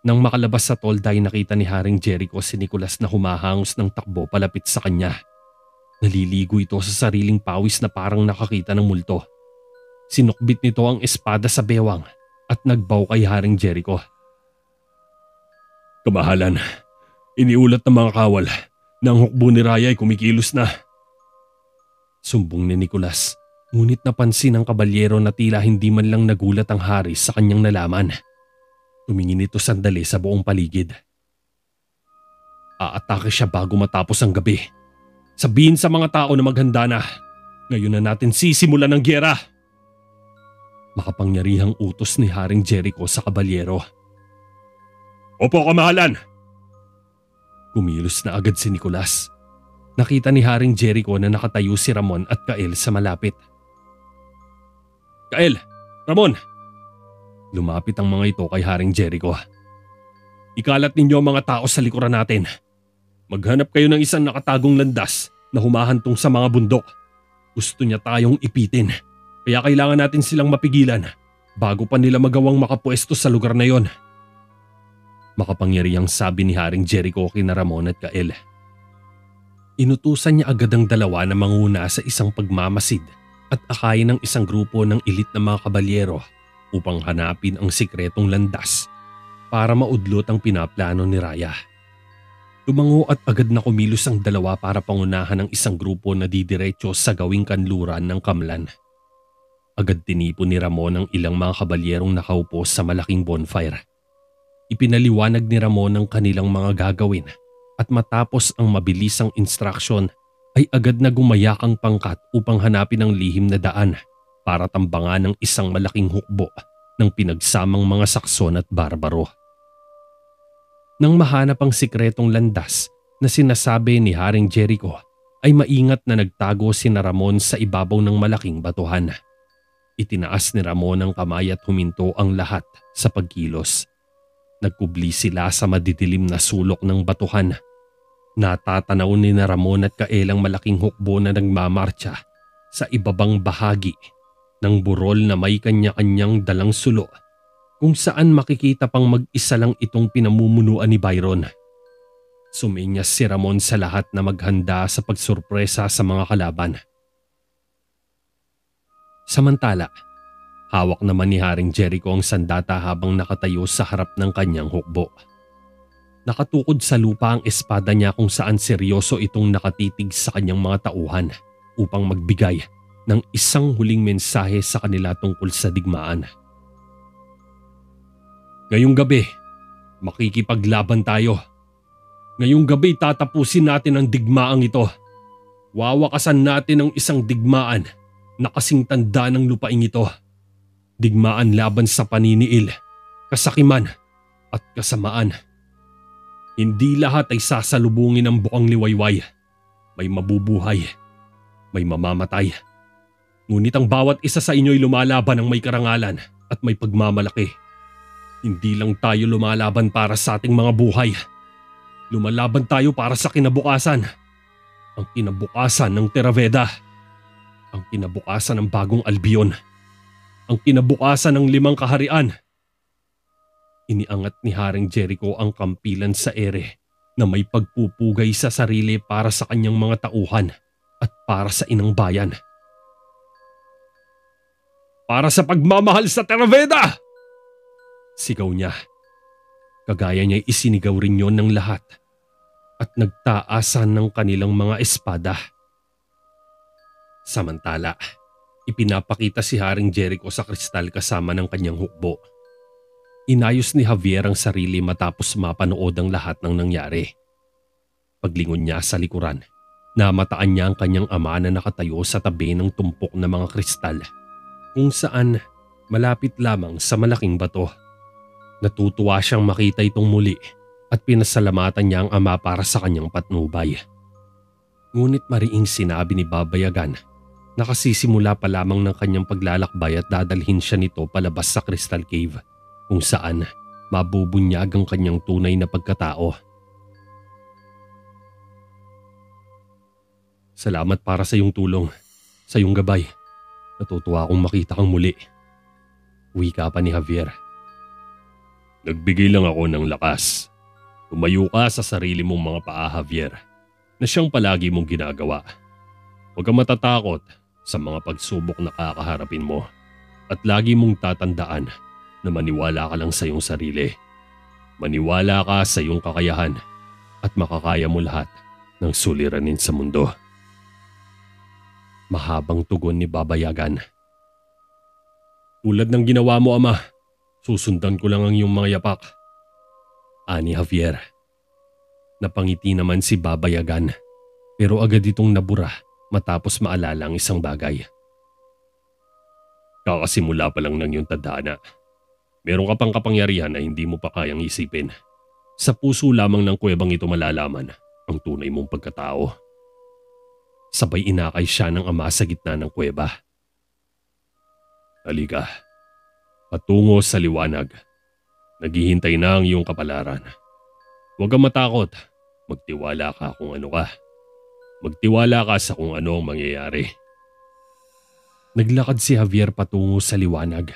Nang makalabas sa tolda ay nakita ni Haring Jericho si Nicolas na humahangos ng takbo palapit sa kanya. Naliligo ito sa sariling pawis na parang nakakita ng multo. Sinukbit nito ang espada sa bewang at nagbaw kay Haring Jericho. "Kamahalan, iniulat ng mga kawal na ang hukbo ni Raya ay kumikilos na." Sumbong ni Nicolas, ngunit napansin ng kabalyero na tila hindi man lang nagulat ang hari sa kanyang nalaman. Tumingin ito sandali sa buong paligid. "Aatake siya bago matapos ang gabi. Sabihin sa mga tao na maghanda na. Ngayon na natin sisimulan ang gyera." Makapangyarihang utos ni Haring Jericho sa kabalyero. "Opo, kamahalan." Kumilos na agad si Nicolas. Nakita ni Haring Jericho na nakatayo si Ramon at Kael sa malapit. "Kael! Ramon!" Lumapit ang mga ito kay Haring Jericho. "Ikalat ninyo ang mga tao sa likuran natin. Maghanap kayo ng isang nakatagong landas na humahantong sa mga bundok. Gusto niya tayong ipitin, kaya kailangan natin silang mapigilan bago pa nila magawang makapwesto sa lugar na yon." Makapangyarihang sabi ni Haring Jericho kina Ramon at Kael. Inutusan niya agad ang dalawa na manguna sa isang pagmamasid at akayin ng isang grupo ng elit na mga kabalyero upang hanapin ang sikretong landas para maudlot ang pinaplano ni Raya. Tumango at agad na kumilos ang dalawa para pangunahan ng isang grupo na didiretso sa gawing kanluran ng Kamlan. Agad tinipon ni Ramon ang ilang mga kabalyerong nakaupo sa malaking bonfire. Ipinaliwanag ni Ramon ang kanilang mga gagawin at matapos ang mabilisang instruksyon ay agad na gumayak ang pangkat upang hanapin ang lihim na daan para tambangan ng isang malaking hukbo ng pinagsamang mga Sakson at Barbaro. Nang mahanap ang sikretong landas na sinasabi ni Haring Jericho, ay maingat na nagtago sina Ramon sa ibabaw ng malaking batuhan. Itinaas ni Ramon ang kamay at huminto ang lahat sa pagkilos. Nagkubli sila sa madidilim na sulok ng batuhan. Natatanaw ni na Ramon at Kael ang malaking hukbo na nagmamarcha sa ibabang bahagi ng burol na may kanya-kanyang dalang sulo kung saan makikita pang mag-isa lang itong pinamumunuan ni Byron. Suminyas si Ramon sa lahat na maghanda sa pagsurpresa sa mga kalaban. Samantala, hawak naman ni Haring Jericho ang sandata habang nakatayo sa harap ng kanyang hukbo. Nakatukod sa lupa ang espada niya kung saan seryoso itong nakatitig sa kanyang mga tauhan upang magbigay ng isang huling mensahe sa kanila tungkol sa digmaan. "Ngayong gabi, makikipaglaban tayo. Ngayong gabi tatapusin natin ang digmaang ito. Wawakasan natin ang isang digmaan na kasing tanda ng lupaing ito. Digmaan laban sa paniniil, kasakiman at kasamaan. Hindi lahat ay sasalubungin ng bukang liwayway. May mabubuhay, may mamamatay. Ngunit ang bawat isa sa inyo'y lumalaban ng may karangalan at may pagmamalaki. Hindi lang tayo lumalaban para sa ating mga buhay. Lumalaban tayo para sa kinabukasan. Ang kinabukasan ng Terraveda. Ang kinabukasan ng bagong Albion. Ang kinabukasan ng 5 kaharian." Iniangat ni Haring Jericho ang kampilan sa ere na may pagpupugay sa sarili para sa kanyang mga tauhan at para sa inang bayan. "Para sa pagmamahal sa Terraveda!" sigaw niya. Kagaya niya'y isinigaw rin yon ng lahat at nagtaasan ng kanilang mga espada. Samantala, ipinapakita si Haring Jericho sa kristal kasama ng kanyang hukbo. Inayos ni Javier ang sarili matapos mapanood ang lahat ng nangyari. Paglingon niya sa likuran, namataan niya ang kanyang ama na nakatayo sa tabi ng tumpok na mga kristal kung saan malapit lamang sa malaking bato. Natutuwa siyang makita itong muli at pinasalamatan niya ang ama para sa kanyang patnubay. Ngunit mariing sinabi ni Baba Yagan na kasisimula pa lamang ng kanyang paglalakbay at dadalhin siya nito palabas sa Crystal Cave kung saan mabubunyag ang kanyang tunay na pagkatao. "Salamat para sa iyong tulong, sa iyong gabay. Natutuwa akong makita kang muli." Wika pa ni Javier. Nagbigay lang ako ng lakas. Tumayo ka sa sarili mong mga paa, Javier, na siyang palagi mong ginagawa. Huwag kang matatakot sa mga pagsubok na kakaharapin mo at lagi mong tatandaan na maniwala ka lang sa iyong sarili. Maniwala ka sa iyong kakayahan at makakaya mo lahat ng suliranin sa mundo. Mahabang tugon ni Baba Yagan. Tulad ng ginawa mo, Ama, susundan ko lang ang iyong mga yapak. Ani Javier. Napangiti naman si Baba Yagan pero agad itong nabura matapos maalala ang isang bagay. Kakasimula pa lang ng iyong tadhana. Meron ka pang kapangyarihan na hindi mo pa kayang isipin. Sa puso lamang ng kuwebang ito malalaman ang tunay mong pagkatao. Sabay inakay siya ng ama sa gitna ng kuweba. Halika, patungo sa liwanag. Naghihintay na ang iyong kapalaran. Huwag kang matakot, magtiwala ka kung ano ka. Magtiwala ka sa kung ano ang mangyayari. Naglakad si Javier patungo sa liwanag.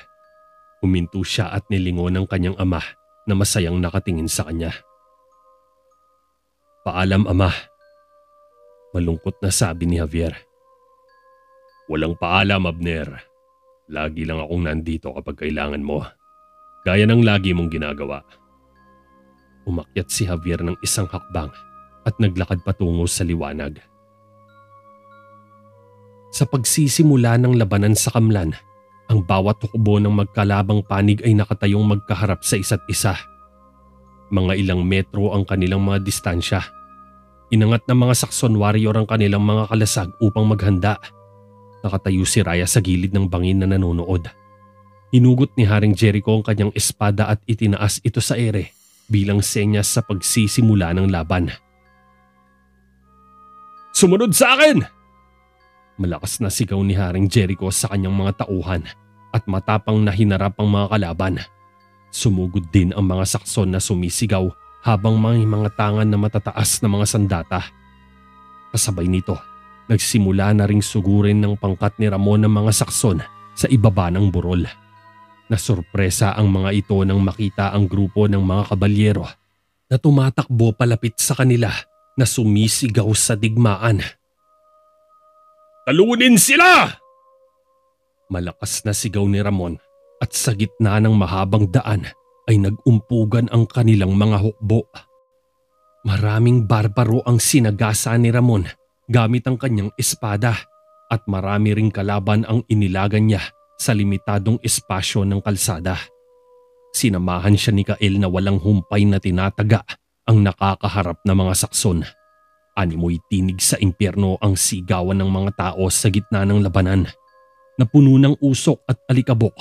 Huminto siya at nilingon ang kanyang ama na masayang nakatingin sa kanya. Paalam, Ama. Malungkot na sabi ni Javier. Walang paalam, Abner. Lagi lang akong nandito kapag kailangan mo. Gaya ng lagi mong ginagawa. Umakyat si Javier ng isang hakbang at naglakad patungo sa liwanag. Sa pagsisimula ng labanan sa Kamlan, ang bawat hukbo ng magkalabang panig ay nakatayong magkaharap sa isa't isa. Mga ilang metro ang kanilang mga distansya. Inangat ng mga Saxon warrior ang kanilang mga kalasag upang maghanda. Nakatayo si Raya sa gilid ng bangin na nanonood. Hinugot ni Haring Jericho ang kanyang espada at itinaas ito sa ere bilang senyas sa pagsisimula ng laban. Sumunod sa akin! Malakas na sigaw ni Haring Jericho sa kanyang mga tauhan at matapang na hinarap ang mga kalaban. Sumugod din ang mga Sakson na sumisigaw habang may mga tangan na matataas na mga sandata. Kasabay nito, nagsimula na ring sugurin ng pangkat ni Ramon ng mga Sakson sa ibaba ng burol. Nasurpresa ang mga ito nang makita ang grupo ng mga kabalyero na tumatakbo palapit sa kanila na sumisigaw sa digmaan. Talunin sila! Malakas na sigaw ni Ramon at sa gitna ng mahabang daan ay nag-umpugan ang kanilang mga hukbo. Maraming barbaro ang sinagasa ni Ramon gamit ang kanyang espada at marami ring kalaban ang inilagan niya sa limitadong espasyo ng kalsada. Sinamahan siya ni Kael na walang humpay na tinataga ang nakakaharap na mga Sakson. Animoy tinig sa impyerno ang sigawan ng mga tao sa gitna ng labanan. Napuno ng usok at alikabok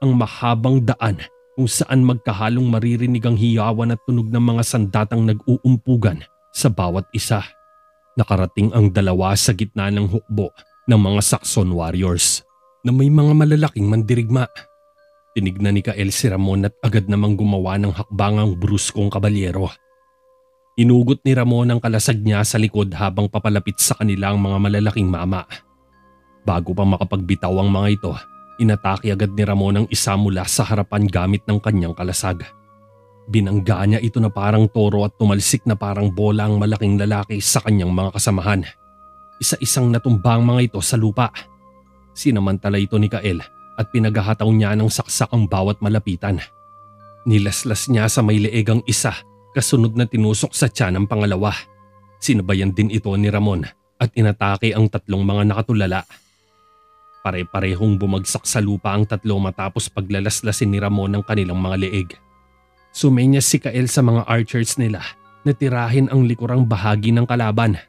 ang mahabang daan kung saan magkahalong maririnig ang hiyawan at tunog ng mga sandatang nag-uumpugan sa bawat isa. Nakarating ang dalawa sa gitna ng hukbo ng mga Saxon warriors na may mga malalaking mandirigma. Tinignan ni Kael si Ramon at agad namang gumawa ng hakbangang bruskong kabalyero. Inugot ni Ramon ang kalasag niya sa likod habang papalapit sa kanilang mga malalaking mama. Bago pa makapagbitaw ang mga ito, inatake agad ni Ramon ang isa mula sa harapan gamit ng kanyang kalasag. Binangga niya ito na parang toro at tumalsik na parang bola ang malaking lalaki sa kanyang mga kasamahan. Isa-isang natumba ang mga ito sa lupa. Sinamantala ito ni Kael at pinagahataw niya ng saksak ang bawat malapitan. Nilaslas niya sa may leeg ang isa, kasunod na tinusok sa tiyan ang pangalawa. Sinabayan din ito ni Ramon at inatake ang tatlong mga nakatulala. Pare-parehong bumagsak sa lupa ang tatlo matapos paglalaslasin ni Ramon ang kanilang mga leeg. Sumenyas si Kael sa mga archers nila na tirahin ang likurang bahagi ng kalaban.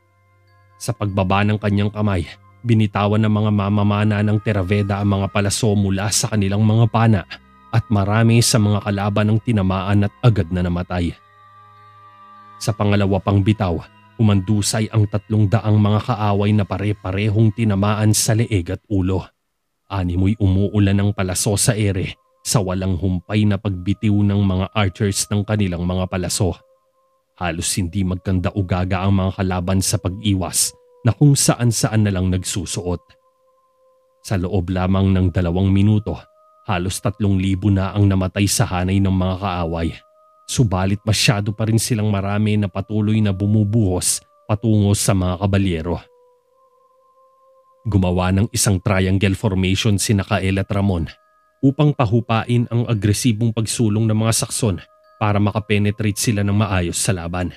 Sa pagbaba ng kanyang kamay, binitawan ng mga mamamana ng Terraveda ang mga palaso mula sa kanilang mga pana at marami sa mga kalaban ang tinamaan at agad na namatay. Sa pangalawa pang bitaw, umandusay ang 300 mga kaaway na pare-parehong tinamaan sa leeg at ulo. Animoy umuulan ng palaso sa ere sa walang humpay na pagbitiw ng mga archers ng kanilang mga palaso. Halos hindi magkanda-ugaga ang mga kalaban sa pag-iwas na kung saan-saan na lang nagsusuot. Sa loob lamang ng 2 minuto Halos 3,000 na ang namatay sa hanay ng mga kaaway. Subalit masyado pa rin silang marami na patuloy na bumubuhos patungo sa mga kabalyero. Gumawa ng isang triangle formation sina Kael at Ramon upang pahupain ang agresibong pagsulong ng mga Sakson para makapenetrate sila ng maayos sa laban.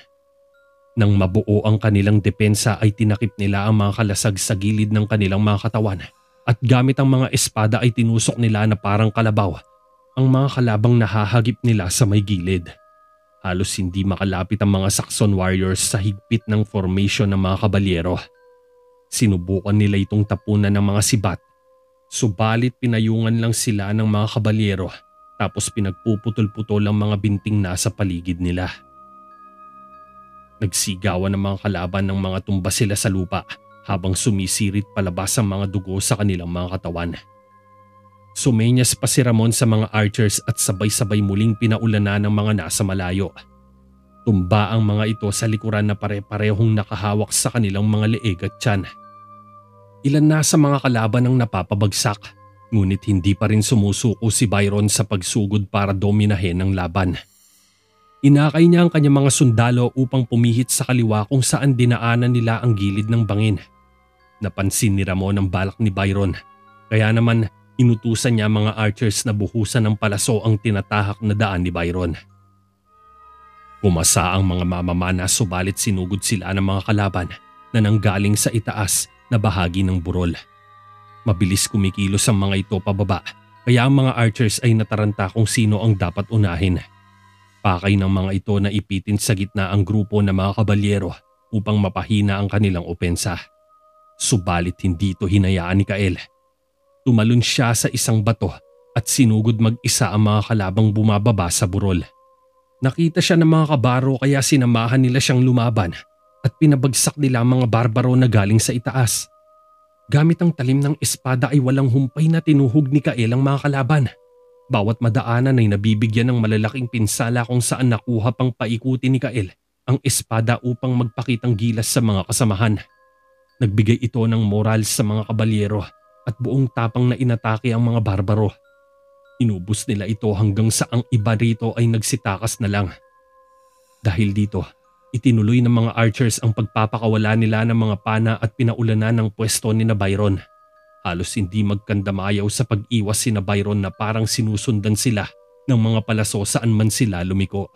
Nang mabuo ang kanilang depensa ay tinakip nila ang mga kalasag sa gilid ng kanilang mga katawan at gamit ang mga espada ay tinusok nila na parang kalabaw ang mga kalabang nahahagip nila sa may gilid. Halos hindi makalapit ang mga Sakson warriors sa higpit ng formation ng mga kabalyero. Sinubukan nila itong tapunan ng mga sibat, subalit pinayungan lang sila ng mga kabalyero tapos pinagpuputol-putol ang mga binting nasa paligid nila. Nagsigawan ng mga kalaban ng mga tumba sila sa lupa habang sumisirit palabas ang mga dugo sa kanilang mga katawan. Sumenyas pa si Ramon sa mga archers at sabay-sabay muling pinaulanan ng mga nasa malayo. Tumba ang mga ito sa likuran na pare-parehong nakahawak sa kanilang mga leeg at tiyan. Ilan na sa mga kalaban ang napapabagsak, ngunit hindi pa rin sumusuko si Byron sa pagsugod para dominahin ang laban. Inakay niya ang kanyang mga sundalo upang pumihit sa kaliwa kung saan dinaanan nila ang gilid ng bangin. Napansin ni Ramon ang balak ni Byron, kaya naman inutusan niya ang mga archers na buhusan ng palaso ang tinatahak na daan ni Byron. Pumasa ang mga mamamana subalit sinugod sila ng mga kalaban na nanggaling sa itaas na bahagi ng burol. Mabilis kumikilos ang mga ito pababa kaya ang mga archers ay nataranta kung sino ang dapat unahin. Pakay ng mga ito na ipitin sa gitna ang grupo ng mga kabalyero upang mapahina ang kanilang opensa. Subalit hindi ito hinayaan ni Kael. Tumalon siya sa isang bato at sinugod mag-isa ang mga kalabang bumababa sa burol. Nakita siya ng mga kabaro kaya sinamahan nila siyang lumaban at pinabagsak nila ang mga barbaro na galing sa itaas. Gamit ang talim ng espada ay walang humpay na tinuhog ni Kael ang mga kalaban. Bawat madaanan ay nabibigyan ng malalaking pinsala kung saan nakuha pang paikuti ni Kael ang espada upang magpakitang gilas sa mga kasamahan. Nagbigay ito ng moral sa mga kabalyero at buong tapang na inatake ang mga barbaro. Inubos nila ito hanggang sa ang iba rito ay nagsitakas na lang. Dahil dito, itinuloy ng mga archers ang pagpapakawala nila ng mga pana at pinaulanan ng pwesto ni na Byron. Halos hindi magkandamayaw sa pag-iwas si na Byron na parang sinusundan sila ng mga palaso saan man sila lumiko.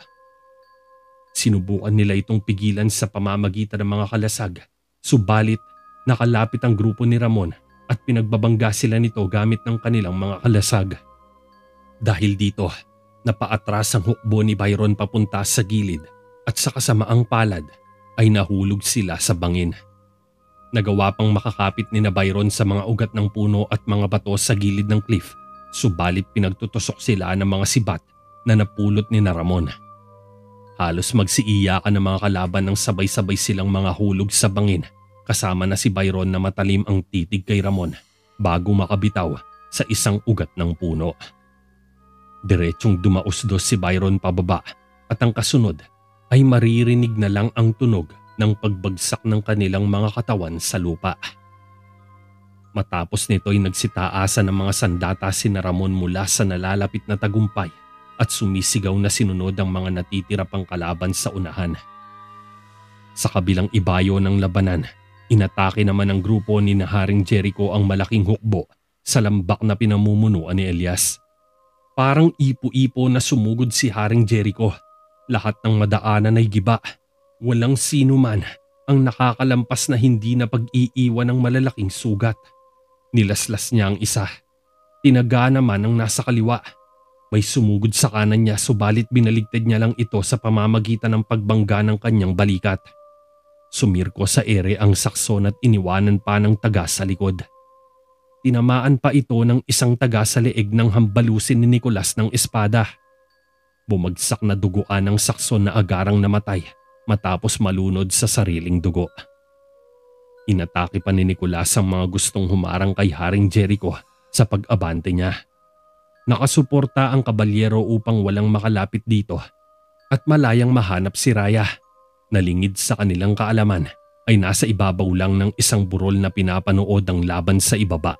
Sinubukan nila itong pigilan sa pamamagitan ng mga kalasag, subalit nakalapit ang grupo ni Ramon at pinagbabangga sila nito gamit ng kanilang mga kalasag. Dahil dito, napaatras ang hukbo ni Byron papunta sa gilid at sa kasamaang palad ay nahulog sila sa bangin. Nagawa pang makakapit ni na Byron sa mga ugat ng puno at mga bato sa gilid ng cliff, subalit pinagtutusok sila ng mga sibat na napulot ni na Ramon. Halos magsiiyakan ng mga kalaban nang sabay-sabay silang mga hulog sa bangin kasama na si Byron na matalim ang titig kay Ramon bago makabitaw sa isang ugat ng puno. Diretsong dumausdos si Byron pababa at ang kasunod ay maririnig na lang ang tunog ng pagbagsak ng kanilang mga katawan sa lupa. Matapos nito ay nagsitaasan ng mga sandata si na Ramon mula sa nalalapit na tagumpay at sumisigaw na sinunod ang mga natitira pang kalaban sa unahan. Sa kabilang ibayo ng labanan, inatake naman ng grupo ni na Haring Jericho ang malaking hukbo sa lambak na pinamumunuan ni Elias. Parang ipo-ipo na sumugod si Haring Jericho. Lahat ng madaanan ay giba. Walang sino man ang nakakalampas na hindi na pag-iiwan ng malalaking sugat. Nilaslas niya ang isa. Tinaga naman ang nasa kaliwa. May sumugod sa kanan niya subalit binaligtad niya lang ito sa pamamagitan ng pagbangga ng kanyang balikat. Sumirko sa ere ang Sakson at iniwanan pa ng taga sa likod. Tinamaan pa ito ng isang taga sa leeg ng hambalusin ni Nicolas ng espada. Bumagsak na duguan ng Sakson na agarang namatay matapos malunod sa sariling dugo. Inatake pa ni Nicolas ang mga gustong humarang kay Haring Jericho sa pag-abante niya. Nakasuporta ang kabalyero upang walang makalapit dito at malayang mahanap si Raya. Nalingid sa kanilang kaalaman ay nasa ibabaw lang ng isang burol na pinapanood ang laban sa ibaba.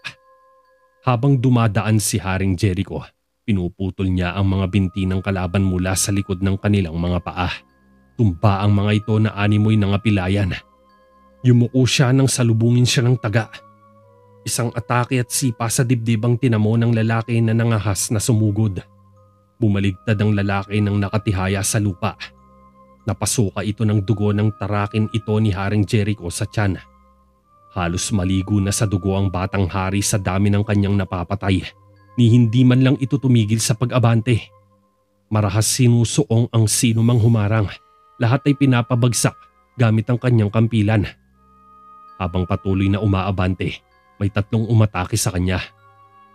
Habang dumadaan si Haring Jericho, pinuputol niya ang mga binti ng kalaban mula sa likod ng kanilang mga paa. Tumba ang mga ito na animoy ng apilayan. Yumuko siya nang salubungin siya ng taga. Isang atake at sipa sa dibdib ang tinamo ng lalaki na nangahas na sumugod. Bumaligtad ang lalaki ng nakatihaya sa lupa. Napasuka ito ng dugo ng tarakin ito ni Haring Jericho sa tiyan. Halos maligo na sa dugo ang batang hari sa dami ng kanyang napapatay. Ni hindi man lang ito tumigil sa pag-abante. Marahas sinusuong ang sino mang humarang. Lahat ay pinapabagsak gamit ang kanyang kampilan. Habang patuloy na umaabante, may 3 umatake sa kanya.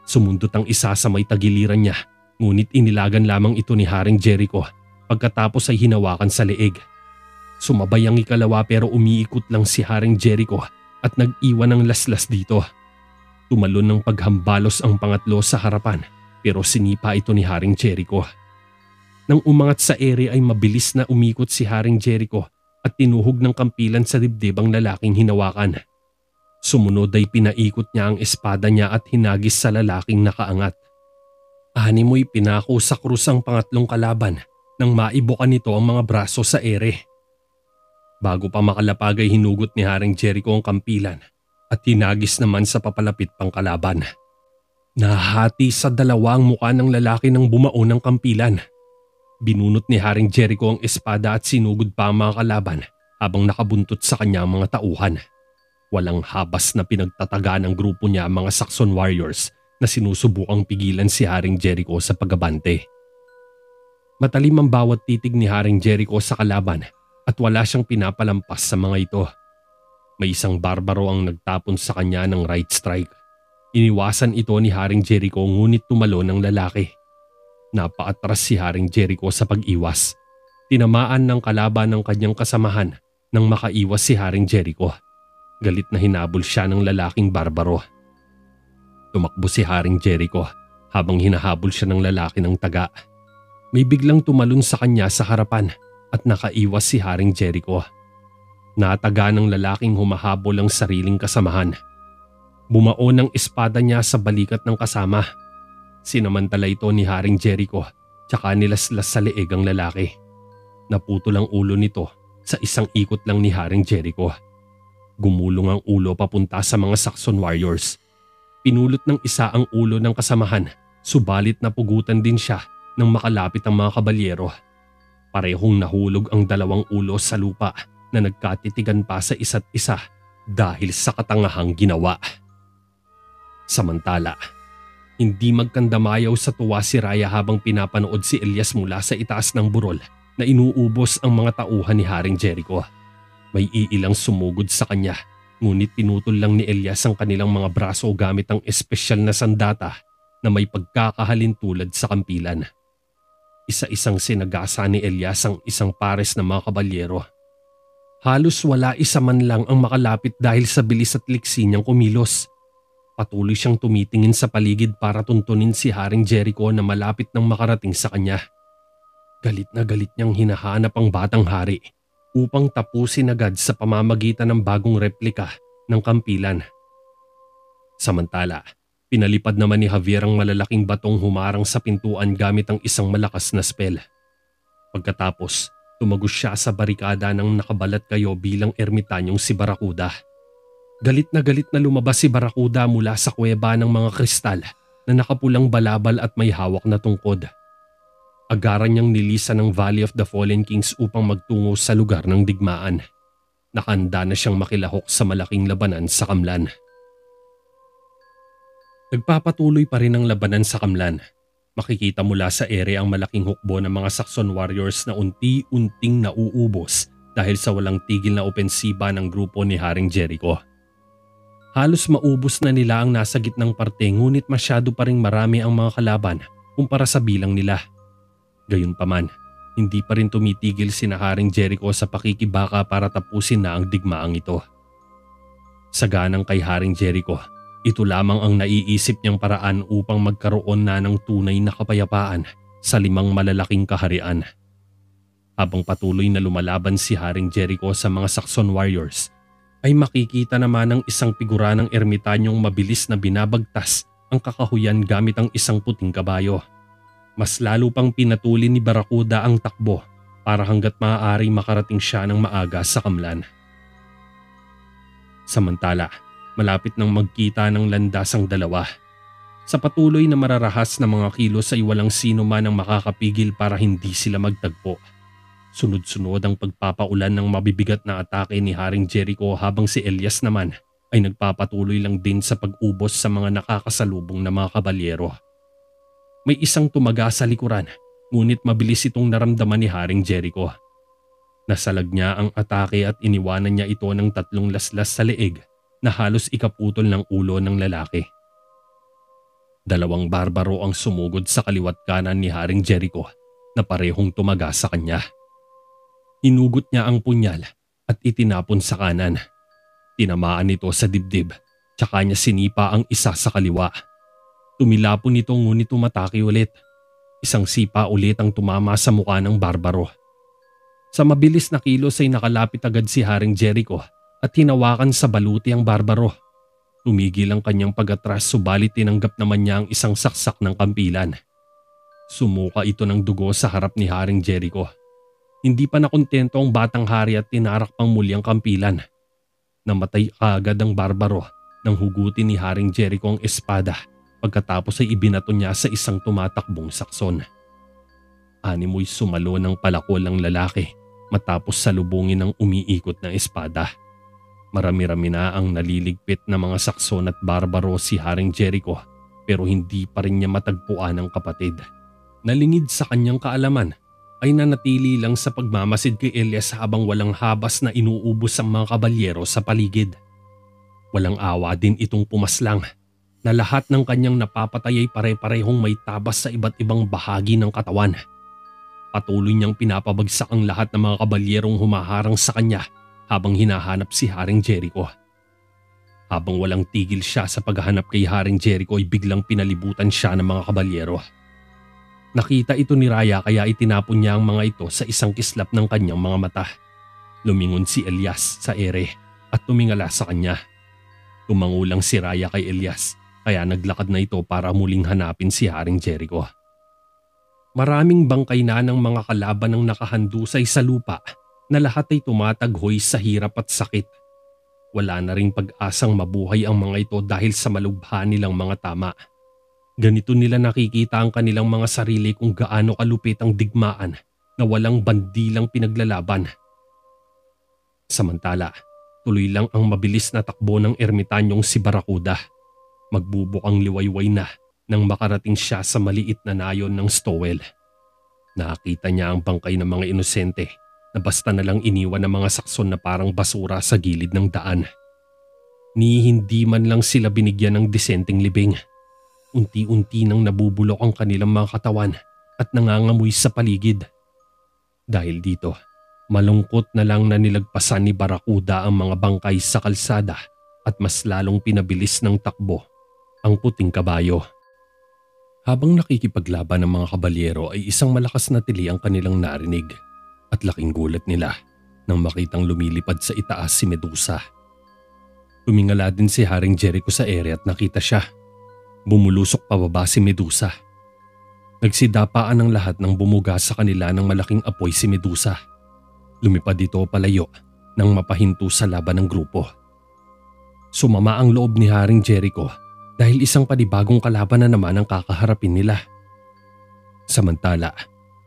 Sumundot ang isa sa may tagiliran niya, ngunit inilagan lamang ito ni Haring Jericho pagkatapos ay hinawakan sa leeg. Sumabay ang ikalawa pero umiikot lang si Haring Jericho at nag-iwan ng laslas dito. Tumalon ng paghambalos ang pangatlo sa harapan pero sinipa ito ni Haring Jericho. Nang umangat sa ere ay mabilis na umikot si Haring Jericho at tinuhog ng kampilan sa dibdib ang lalaking hinawakan. Sumunod ay pinaikot niya ang espada niya at hinagis sa lalaking nakaangat. Animoy pinako sa krus ang pangatlong kalaban nang maibukan nito ang mga braso sa ere. Bago pa makalapag ay hinugot ni Haring Jericho ang kampilan at hinagis naman sa papalapit pang kalaban. Nahati sa 2 ang mukha ng lalaki nang bumao ng kampilan. Binunot ni Haring Jericho ang espada at sinugod pa ang mga kalaban habang nakabuntot sa kanya ang mga tauhan. Walang habas na pinagtataga ng grupo niya ang mga Saxon warriors na sinusubukang pigilan si Haring Jericho sa pagabante. Matalim ang bawat titig ni Haring Jericho sa kalaban at wala siyang pinapalampas sa mga ito. May isang barbaro ang nagtapon sa kanya ng right strike. Iniwasan ito ni Haring Jericho ngunit tumalo ng lalaki. Napaatras si Haring Jericho sa pag-iwas. Tinamaan ng kalaban ng kanyang kasamahan nang makaiwas si Haring Jericho. Galit na hinabol siya ng lalaking barbaro. Tumakbo si Haring Jericho habang hinahabol siya ng lalaki ng taga. May biglang tumalon sa kanya sa harapan at nakaiwas si Haring Jericho. Nataga ng lalaking humahabol ang sariling kasamahan. Bumao ng espada niya sa balikat ng kasama. Sinamantala ito ni Haring Jericho tsaka nilaslas sa leeg ang lalaki. Naputol ang ulo nito sa isang ikot lang ni Haring Jericho. Gumulong ang ulo papunta sa mga Saxon warriors. Pinulot ng isa ang ulo ng kasamahan, subalit napugutan din siya nang makalapit ang mga kabalyero. Parehong nahulog ang 2 ulo sa lupa na nagkatitigan pa sa isa't isa dahil sa katangahang ginawa. Samantala, hindi magkandamayaw sa tuwa si Raya habang pinapanood si Elias mula sa itaas ng burol na inuubos ang mga tauhan ni Haring Jericho. May iilang sumugod sa kanya, ngunit pinutol lang ni Elias ang kanilang mga braso gamit ang espesyal na sandata na may pagkakahalin tulad sa kampilan. Isa-isang sinagasa ni Elias ang isang pares na mga kabalyero. Halos wala isa man lang ang makalapit dahil sa bilis at liksi niyang kumilos. Patuloy siyang tumitingin sa paligid para tuntunin si Haring Jericho na malapit nang makarating sa kanya. Galit na galit niyang hinahanap ang batang hari upang tapusin agad sa pamamagitan ng bagong replika ng kampilan. Samantala, pinalipad naman ni Javier ang malalaking batong humarang sa pintuan gamit ang isang malakas na spell. Pagkatapos, tumagos siya sa barikada ng nakabalat kayo bilang ermitanyong si Barracuda. Galit na lumabas si Barracuda mula sa kuweba ng mga kristal na nakapulang balabal at may hawak na tungkod. Agaran niyang nilisan ng Valley of the Fallen Kings upang magtungo sa lugar ng digmaan. Nakahanda na siyang makilahok sa malaking labanan sa Kamlan. Nagpapatuloy pa rin ang labanan sa Kamlan. Makikita mula sa ere ang malaking hukbo ng mga Saxon warriors na unti-unting nauubos dahil sa walang tigil na opensiba ng grupo ni Haring Jericho. Halos maubos na nila ang nasa gitnang parte ngunit masyado pa ring marami ang mga kalaban kumpara sa bilang nila. Gayunpaman, hindi pa rin tumitigil sina Haring Jericho sa pakikibaka para tapusin na ang digmaang ito. Saganang kay Haring Jericho, ito lamang ang naiisip niyang paraan upang magkaroon na ng tunay na kapayapaan sa 5 malalaking kaharian. Habang patuloy na lumalaban si Haring Jericho sa mga Saxon warriors, ay makikita naman ang isang figura ng ermitanyong mabilis na binabagtas ang kakahuyan gamit ang isang puting kabayo. Mas lalo pang pinatuli ni Barracuda ang takbo para hanggat maaari makarating siya ng maaga sa kamlan. Samantala, malapit nang magkita ng landas ang dalawa. Sa patuloy na mararahas na mga kilos ay walang sino man ang makakapigil para hindi sila magtagpo. Sunod-sunod ang pagpapaulan ng mabibigat na atake ni Haring Jericho habang si Elias naman ay nagpapatuloy lang din sa pag-ubos sa mga nakakasalubong na mga kabalyero. May isang tumaga sa likuran, ngunit mabilis itong naramdaman ni Haring Jericho. Nasalag niya ang atake at iniwanan niya ito ng 3 laslas sa leeg na halos ikaputol ng ulo ng lalaki. 2 barbaro ang sumugod sa kaliwat kanan ni Haring Jericho na parehong tumaga sa kanya. Hinugot niya ang punyal at itinapon sa kanan. Tinamaan nito sa dibdib, tsaka niya sinipa ang isa sa kaliwa. Tumilapon nito ngunit tumatake ulit. Isang sipa ulit ang tumama sa mukha ng barbaro. Sa mabilis na kilos ay nakalapit agad si Haring Jericho at hinawakan sa baluti ang barbaro. Tumigil ang kanyang pag-atras subalit tinanggap naman niya ang isang saksak ng kampilan. Sumuka ito ng dugo sa harap ni Haring Jericho. Hindi pa nakontento ang batang hari at tinarak pang muli ang kampilan. Namatay agad ang barbaro nang hugutin ni Haring Jericho ang espada pagkatapos ay ibinato niya sa isang tumatakbong sakson. Animoy sumalo ng palakol ang lalaki matapos salubungin ng umiikot na espada. Marami-rami na ang naliligpit na mga sakson at barbaro si Haring Jericho pero hindi pa rin niya matagpuan ang kapatid. Nalingid sa kanyang kaalaman ay nanatili lang sa pagmamasid kay Elias habang walang habas na inuubos ang mga kabalyero sa paligid. Walang awa din itong pumaslang na lahat ng kanyang napapatay ay pare-parehong may tabas sa iba't ibang bahagi ng katawan. Patuloy niyang pinapabagsak ang lahat ng mga kabalyerong humaharang sa kanya habang hinahanap si Haring Jericho. Habang walang tigil siya sa paghahanap kay Haring Jericho ay biglang pinalibutan siya ng mga kabalyero. Nakita ito ni Raya kaya itinapon niya ang mga ito sa isang kislap ng kanyang mga mata. Lumingon si Elias sa ere at tumingala sa kanya. Tumangulang si Raya kay Elias kaya naglakad na ito para muling hanapin si Haring Jericho. Maraming bangkay na ng mga kalaban ang nakahandusay sa lupa na lahat ay tumataghoy sa hirap at sakit. Wala na ring pag-asang mabuhay ang mga ito dahil sa malubha nilang mga tama. Ganito nila nakikita ang kanilang mga sarili kung gaano kalupit ang digmaan na walang bandilang pinaglalaban. Samantala, tuloy lang ang mabilis na takbo ng ermitanyong si Barracuda. Magbubukang liwayway na nang makarating siya sa maliit na nayon ng Stowell. Nakita niya ang bangkay ng mga inosente na basta na lang iniwan ng mga sakson na parang basura sa gilid ng daan. Ni hindi man lang sila binigyan ng disenteng libing. Unti-unti nang nabubulok ang kanilang mga katawan at nangangamoy sa paligid. Dahil dito, malungkot na lang na nilagpasan ni Barracuda ang mga bangkay sa kalsada at mas lalong pinabilis ng takbo ang puting kabayo. Habang nakikipaglaban ng mga kabalyero ay isang malakas na tili ang kanilang narinig at laking gulat nila nang makitang lumilipad sa itaas si Medusa. Tumingala din si Haring Jericho sa ere at nakita siya. Bumulusok pababa si Medusa. Nagsidapaan ang lahat nang bumuga sa kanila ng malaking apoy si Medusa. Lumipad ito palayo nang mapahinto sa laban ng grupo. Sumama ang loob ni Haring Jericho dahil isang panibagong kalaban na naman ang kakaharapin nila. Samantala,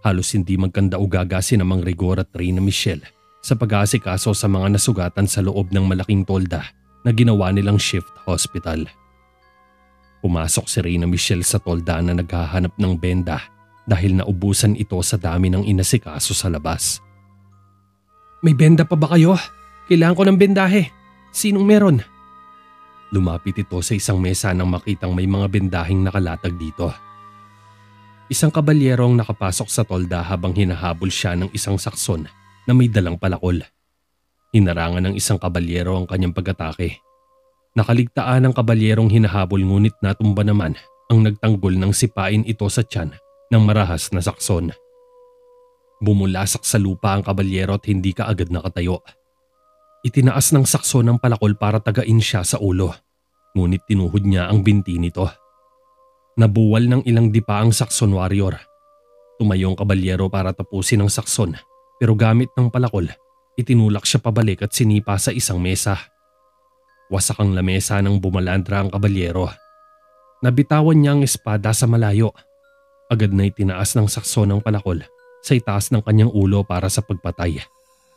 halos hindi magkanda o gagasin ang Mang Rigor at Reyna Michelle sa pag-aasikaso sa mga nasugatan sa loob ng malaking tolda na ginawa nilang shift hospital. Pumasok si Reyna Michelle sa tolda na naghahanap ng benda dahil naubusan ito sa dami ng inasikaso sa labas. "May benda pa ba kayo? Kailangan ko ng bendahe. Sinong meron?" Lumapit ito sa isang mesa nang makitang may mga bendaheng nakalatag dito. Isang kabalyero ang nakapasok sa tolda habang hinahabol siya ng isang sakson na may dalang palakol. Hinarangan ng isang kabalyero ang kanyang pag-atake. Nakaligtaan ang kabalyerong hinahabol ngunit natumba naman ang nagtanggol ng sipain ito sa tiyan ng marahas na sakson. Bumulasak sa lupa ang kabalyero at hindi kaagad nakatayo. Itinaas ng sakson ang palakol para tagain siya sa ulo, ngunit tinuhod niya ang binti nito. Nabuwal ng ilang dipa ang Saxon warrior. Tumayo ang kabalyero para tapusin ang Saxon pero gamit ng palakol, itinulak siya pabalik at sinipa sa isang mesa. Wasak ang lamesa nang bumalandra ang kabalyero. Nabitawan niya ang espada sa malayo. Agad na itinaas ng Saxon ang palakol sa itaas ng kanyang ulo para sa pagpatay.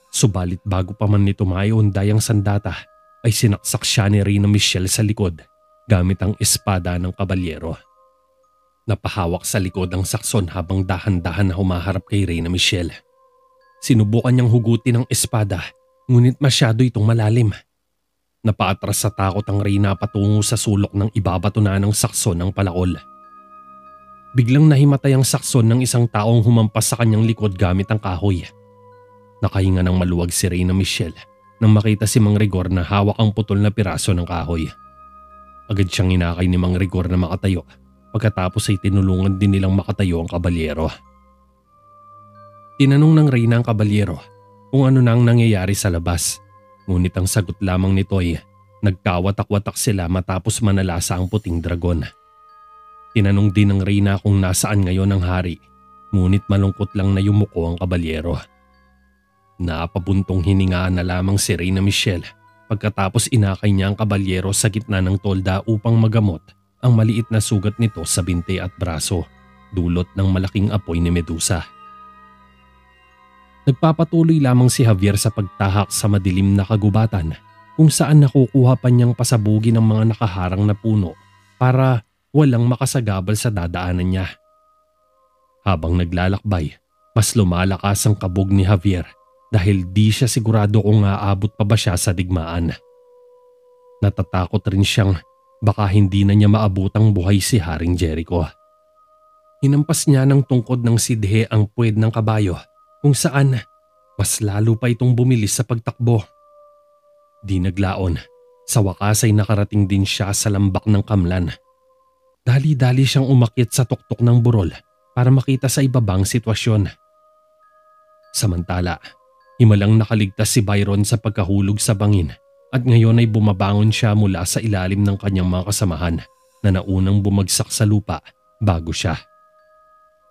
Subalit bago pa man nito maiunday ang sandata ay sinaksak siya ni Reyna Michelle sa likod gamit ang espada ng kabalyero. Napahawak sa likod ang Saxon habang dahan-dahan na humaharap kay Reyna Michelle. Sinubukan niyang hugutin ang espada ngunit masyado itong malalim. Napaatras sa takot ang Reyna patungo sa sulok ng ibabato na ng Saxon ng palakol. Biglang nahimatay ang Saxon ng isang taong humampas sa kanyang likod gamit ang kahoy. Nakahinga ng maluwag si Reyna Michelle nang makita si Mang Rigor na hawak ang putol na piraso ng kahoy. Agad siyang inakay ni Mang Rigor na makatayo. Pagkatapos ay tinulungan din nilang makatayo ang kabalyero. Tinanong ng Reyna ang kabalyero kung ano na ang nangyayari sa labas. Ngunit ang sagot lamang nito ay nagkawatak-watak sila matapos manalasa ang puting dragon. Tinanong din ng Reyna kung nasaan ngayon ang hari. Ngunit malungkot lang na yumuko ang kabalyero. Napabuntong hiningaan na lamang si Reyna Michelle pagkatapos inakay niya ang kabalyero sa gitna ng tolda upang magamot ang maliit na sugat nito sa binti at braso, dulot ng malaking apoy ni Medusa. Nagpapatuloy lamang si Javier sa pagtahak sa madilim na kagubatan kung saan nakukuha pa niyang pasabugi ng mga nakaharang na puno para walang makasagabal sa dadaanan niya. Habang naglalakbay, mas lumalakas ang kabog ni Javier dahil di siya sigurado kung aabot pa ba siya sa digmaan. Natatakot rin siyang baka hindi na niya maabutang buhay si Haring Jericho. Hinampas niya ng tungkod ng sidhe ang puwed ng kabayo kung saan mas lalo pa itong bumilis sa pagtakbo. Di naglaon, sa wakas ay nakarating din siya sa lambak ng kamlan. Dali-dali siyang umakyat sa tuktok ng burol para makita sa ibabang sitwasyon. Samantala, himalang nakaligtas si Byron sa pagkahulog sa bangin. At ngayon ay bumabangon siya mula sa ilalim ng kanyang mga kasamahan na naunang bumagsak sa lupa bago siya.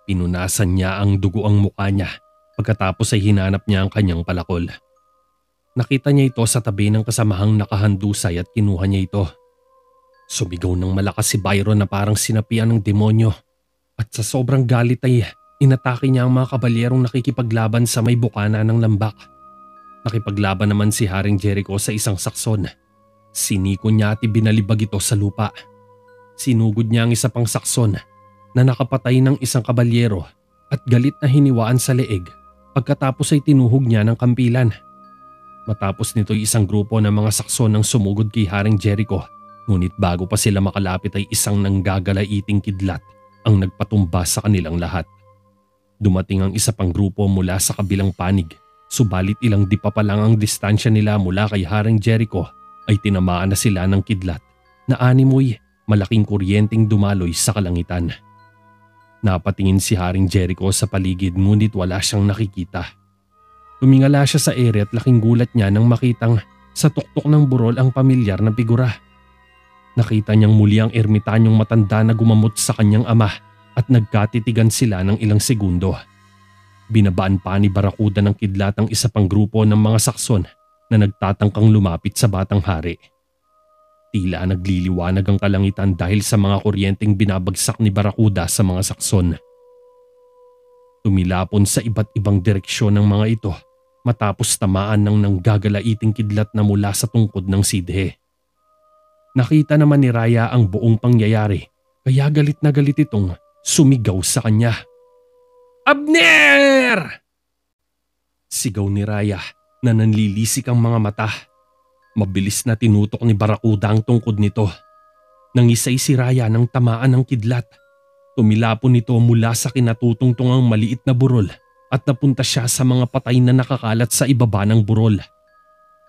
Pinunasan niya ang dugo ang mukha niya pagkatapos ay hinanap niya ang kanyang palakol. Nakita niya ito sa tabi ng kasamahang nakahandusay at kinuha niya ito. Sumigaw ng malakas si Byron na parang sinapian ng demonyo at sa sobrang galit ay inatake niya ang mga kabalyerong nakikipaglaban sa may bukana ng lambak. Nakipaglaban naman si Haring Jericho sa isang Saxon. Siniko niya at ibinalibag ito sa lupa. Sinugod niya ang isa pang Saxon na nakapatay ng isang kabalyero at galit na hiniwaan sa leeg pagkatapos ay tinuhog niya ng kampilan. Matapos nito'y isang grupo ng mga Saxon ang sumugod kay Haring Jericho ngunit bago pa sila makalapit ay isang nanggagalaiting kidlat ang nagpatumba sa kanilang lahat. Dumating ang isa pang grupo mula sa kabilang panig. Subalit ilang dipa pa lang ang distansya nila mula kay Haring Jericho ay tinamaan na sila ng kidlat na animoy malaking kuryenteng dumaloy sa kalangitan. Napatingin si Haring Jericho sa paligid ngunit wala siyang nakikita. Tumingala siya sa ere at laking gulat niya nang makitang sa tuktok ng burol ang pamilyar na figura. Nakita niyang muli ang ermitanyong matanda na gumamot sa kanyang ama at nagkatitigan sila ng ilang segundo. Binabaan pa ni Barracuda ng kidlat ang isa pang grupo ng mga Saxon na nagtatangkang lumapit sa batang hari. Tila nagliliwanag ang kalangitan dahil sa mga kuryenteng binabagsak ni Barracuda sa mga Saxon. Tumilapon sa iba't ibang direksyon ng mga ito matapos tamaan ng nanggagalaiting kidlat na mula sa tungkod ng sidhe. Nakita naman ni Raya ang buong pangyayari kaya galit na galit itong sumigaw sa kanya. "Abner!" Sigaw ni Raya na nanlilisik ang mga mata. Mabilis na tinutok ni Barracuda ang tungkod nito. Nangisay si Raya ng tamaan ng kidlat. Tumilapon nito mula sa kinatutungtungang maliit na burol at napunta siya sa mga patay na nakakalat sa ibaba ng burol.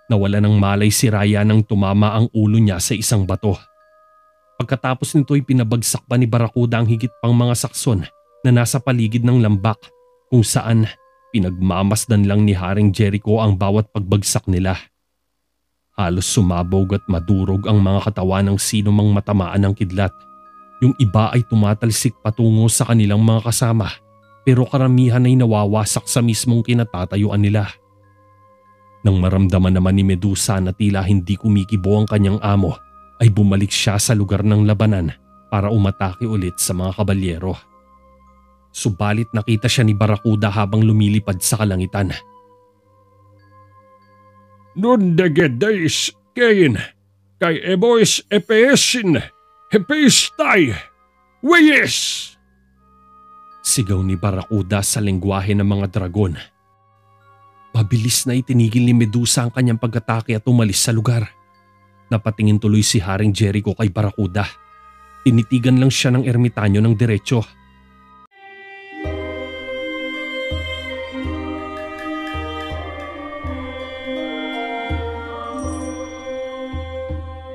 Nawala ng malay si Raya nang tumama ang ulo niya sa isang bato. Pagkatapos nito'y pinabagsak pa ni Barracuda ang higit pang mga Saxon na nasa paligid ng lambak kung saan pinagmamasdan lang ni Haring Jericho ang bawat pagbagsak nila. Halos sumabog at madurog ang mga katawan ng sino mang matamaan ng kidlat. Yung iba ay tumatalsik patungo sa kanilang mga kasama pero karamihan ay nawawasak sa mismong kinatatayuan nila. Nang maramdaman naman ni Medusa na tila hindi kumikibo ang kanyang amo, ay bumalik siya sa lugar ng labanan para umatake ulit sa mga kabalyero. Subalit nakita siya ni Barracuda habang lumilipad sa kalangitan. "Nundegedeis kein, kay ebois epeesin, hepistay, weyes!" Sigaw ni Barracuda sa lengguwahe ng mga dragon. Mabilis na itinigil ni Medusa ang kanyang pag-atake at umalis sa lugar. Napatingin tuloy si Haring Jericho kay Barracuda. Tinitigan lang siya ng ermitanyo ng diretso.